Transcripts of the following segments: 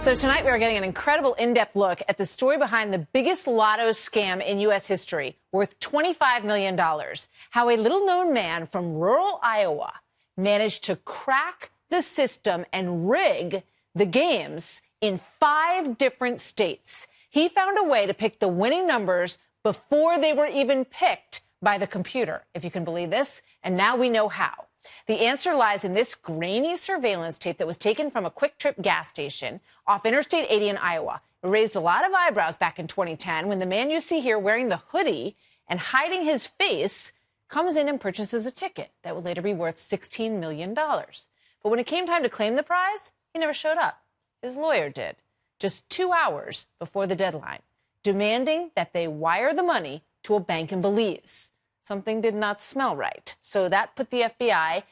So tonight we are getting an incredible in-depth look at the story behind the biggest lotto scam in U.S. history, worth $25 million. How a little-known man from rural Iowa managed to crack the system and rig the games in 5 different states. He found a way to pick the winning numbers before they were even picked by the computer, if you can believe this. And now we know how. The answer lies in this grainy surveillance tape that was taken from a Quick Trip gas station off Interstate 80 in Iowa. It raised a lot of eyebrows back in 2010 when the man you see here wearing the hoodie and hiding his face comes in and purchases a ticket that would later be worth $16 million. But when it came time to claim the prize, he never showed up. His lawyer did, just 2 hours before the deadline, demanding that they wire the money to a bank in Belize. Something did not smell right. So that put the FBI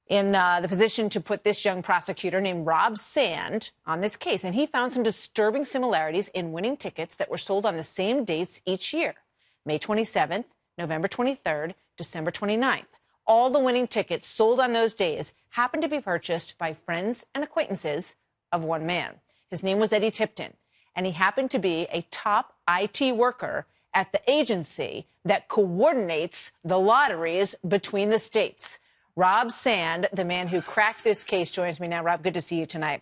in the position to put this young prosecutor named Rob Sand on this case. And he found some disturbing similarities in winning tickets that were sold on the same dates each year. May 27th, November 23rd, December 29th. All the winning tickets sold on those days happened to be purchased by friends and acquaintances of one man. His name was Eddie Tipton, and he happened to be a top IT worker at the agency that coordinates the lotteries between the states. Rob Sand, the man who cracked this case, joins me now. Rob, good to see you tonight.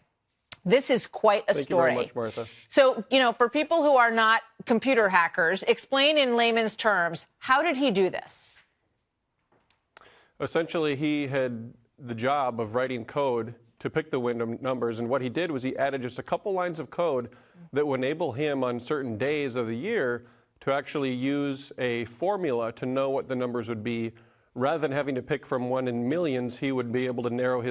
This is quite a story. Thank you very much, Martha. So, for people who are not computer hackers, explain in layman's terms, how did he do this? Essentially, he had the job of writing code to pick the winning numbers, and what he did was he added just a couple lines of code that would enable him on certain days of the year to actually use a formula to know what the numbers would be. Rather than having to pick from one in millions, he would be able to narrow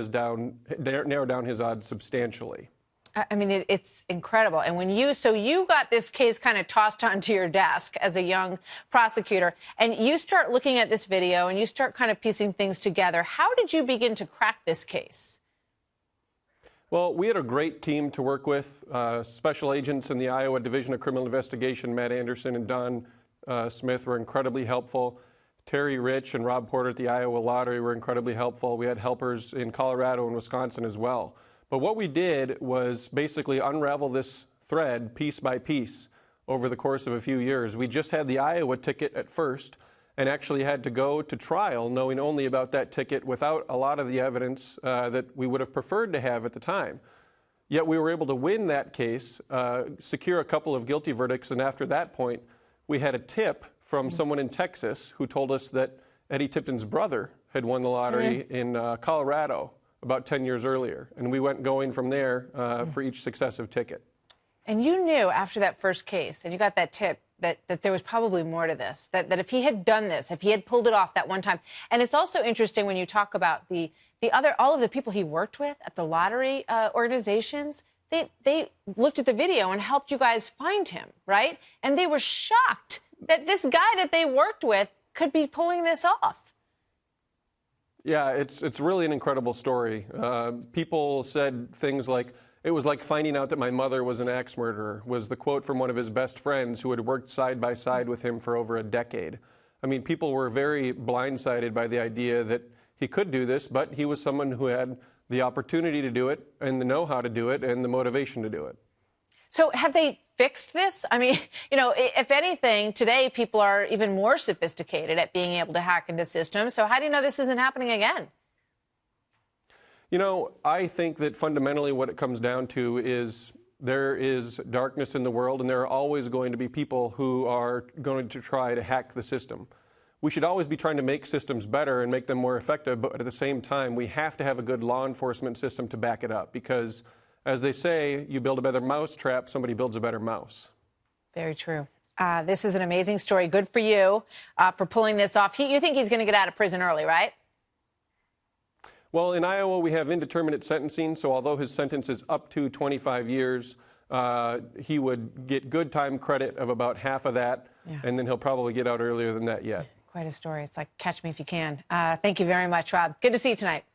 down his odds substantially. I mean, it's incredible. And when you got this case kind of tossed onto your desk as a young prosecutor, and you start looking at this video and you start kind of piecing things together, how did you begin to crack this case? Well, we had a great team to work with. Special agents in the Iowa Division of Criminal Investigation, Matt Anderson and Don Smith, were incredibly helpful. Terry Rich and Rob Porter at the Iowa Lottery were incredibly helpful. We had helpers in Colorado and Wisconsin as well. But what we did was basically unravel this thread piece by piece over the course of a few years. We just had the Iowa ticket at first and actually had to go to trial knowing only about that ticket without a lot of the evidence that we would have preferred to have at the time. Yet we were able to win that case, secure a couple of guilty verdicts, and after that point, we had a tip from someone in Texas who told us that Eddie Tipton's brother had won the lottery in Colorado about 10 years earlier. And we went going from there for each successive ticket. And you knew after that first case, and you got that tip, that there was probably more to this, that if he had done this, if he had pulled it off that one time. And it's also interesting when you talk about all of the people he worked with at the lottery organizations, they looked at the video and helped you guys find him, right? And they were shocked that this guy that they worked with could be pulling this off. Yeah, it's really an incredible story. People said things like, "It was like finding out that my mother was an axe murderer," was the quote from one of his best friends who had worked side by side with him for over a decade. I mean, people were very blindsided by the idea that he could do this, but he was someone who had the opportunity to do it and the know-how to do it and the motivation to do it. So have they fixed this? I mean, if anything, today people are even more sophisticated at being able to hack into systems. So how do you know this isn't happening again? I think that fundamentally what it comes down to is there is darkness in the world, and there are always going to be people who are going to try to hack the system. We should always be trying to make systems better and make them more effective, but at the same time, we have to have a good law enforcement system to back it up because, as they say, you build a better mousetrap, somebody builds a better mouse. Very true. This is an amazing story. Good for you for pulling this off. You think he's going to get out of prison early, right? Well, in Iowa, we have indeterminate sentencing, so although his sentence is up to 25 years, he would get good time credit of about half of that, and then he'll probably get out earlier than that yet. Quite a story. It's like catch me if you can. Thank you very much, Rob. Good to see you tonight.